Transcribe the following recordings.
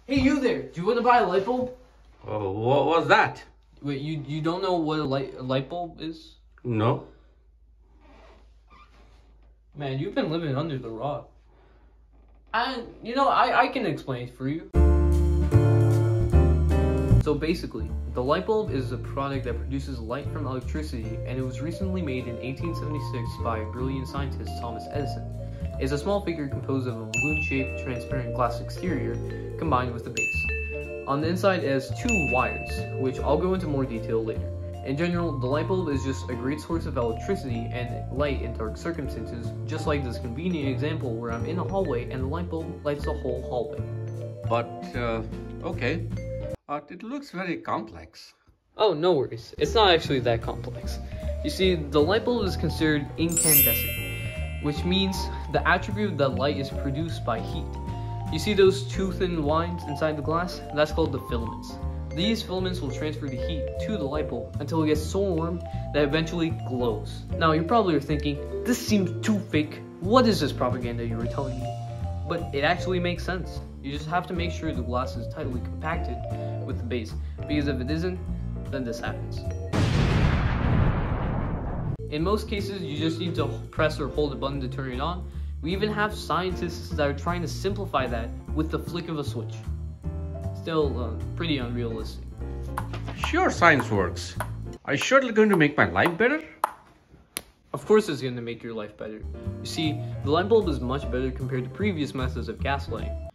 Hey, you there! Do you want to buy a light bulb? Oh, what was that? Wait, you don't know what a light bulb is? No. Man, you've been living under the rock. I can explain it for you. So basically, the light bulb is a product that produces light from electricity, and it was recently made in 1876 by brilliant scientist Thomas Edison. It's a small figure composed of a balloon-shaped transparent glass exterior combined with the base. On the inside it has two wires, which I'll go into more detail later. In general, the light bulb is just a great source of electricity and light in dark circumstances, just like this convenient example where I'm in a hallway and the light bulb lights the whole hallway. But, okay. But it looks very complex. Oh, no worries. It's not actually that complex. You see, the light bulb is considered incandescent, which means the attribute that light is produced by heat. You see those two thin lines inside the glass? That's called the filaments. These filaments will transfer the heat to the light bulb until it gets so warm that it eventually glows. Now, you probably are thinking, this seems too fake. What is this propaganda you were telling me? But it actually makes sense. You just have to make sure the glass is tightly compacted with the base, because if it isn't, then this happens. In most cases, you just need to press or hold a button to turn it on. We even have scientists that are trying to simplify that with the flick of a switch. Still, pretty unrealistic. Sure, science works. Are you surely going to make my life better? Of course it's going to make your life better. You see, the light bulb is much better compared to previous methods of gaslighting.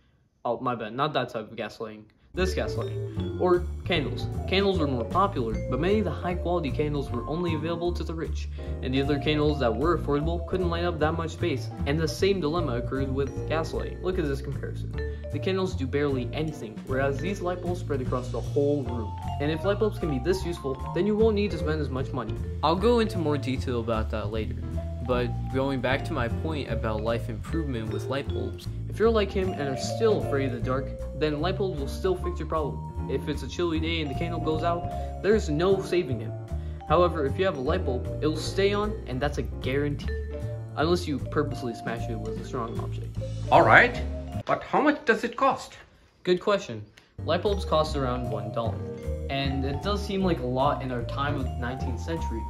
Oh, my bad, not that type of gaslighting. This gaslighting. Or candles. Candles were more popular, but many of the high quality candles were only available to the rich, and the other candles that were affordable couldn't light up that much space, and the same dilemma occurred with gaslighting. Look at this comparison. The candles do barely anything, whereas these light bulbs spread across the whole room. And if light bulbs can be this useful, then you won't need to spend as much money. I'll go into more detail about that later. But going back to my point about life improvement with light bulbs, if you're like him and are still afraid of the dark, then light bulbs will still fix your problem. If it's a chilly day and the candle goes out, there's no saving him. However, if you have a light bulb, it'll stay on, and that's a guarantee. Unless you purposely smash it with a strong object. Alright, but how much does it cost? Good question. Light bulbs cost around $1, and it does seem like a lot in our time of the 19th century.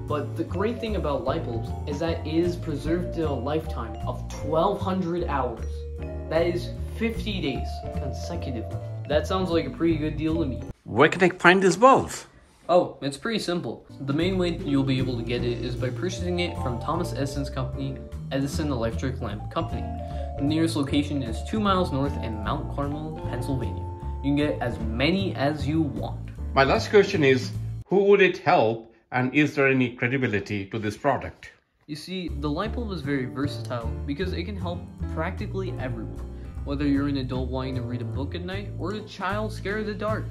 But the great thing about light bulbs is that it is preserved to a lifetime of 1,200 hours. That is 50 days consecutively. That sounds like a pretty good deal to me. Where can I find these bulbs? Oh, it's pretty simple. The main way you'll be able to get it is by purchasing it from Thomas Edison's company, Edison Electric Lamp Company. The nearest location is 2 miles north in Mount Carmel, Pennsylvania. You can get as many as you want. My last question is, who would it help? And is there any credibility to this product? You see, the light bulb is very versatile because it can help practically everyone. Whether you're an adult wanting to read a book at night or a child scared of the dark,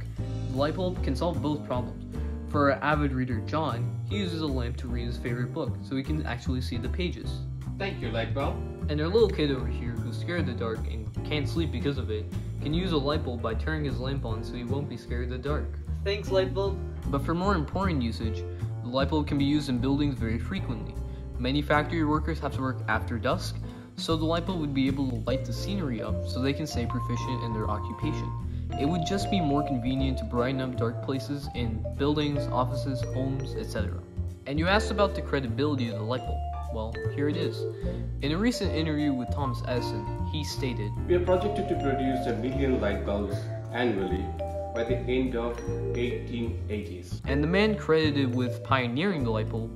the light bulb can solve both problems. For our avid reader John, he uses a lamp to read his favorite book so he can actually see the pages. Thank you, light bulb. And our little kid over here who's scared of the dark and can't sleep because of it can use a light bulb by turning his lamp on so he won't be scared of the dark. Thanks, light bulb. But for more important usage, the light bulb can be used in buildings very frequently. Many factory workers have to work after dusk, so the light bulb would be able to light the scenery up so they can stay proficient in their occupation. It would just be more convenient to brighten up dark places in buildings, offices, homes, etc. And you asked about the credibility of the light bulb. Well, here it is. In a recent interview with Thomas Edison, he stated, "We are projected to produce 1 million light bulbs annually by the end of 1880s. And the man credited with pioneering the light bulb,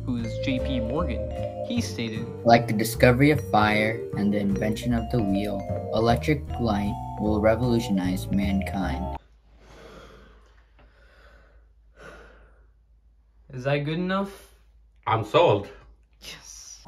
who is J.P. Morgan, he stated, "Like the discovery of fire and the invention of the wheel, electric light will revolutionize mankind." Is that good enough? I'm sold. Yes.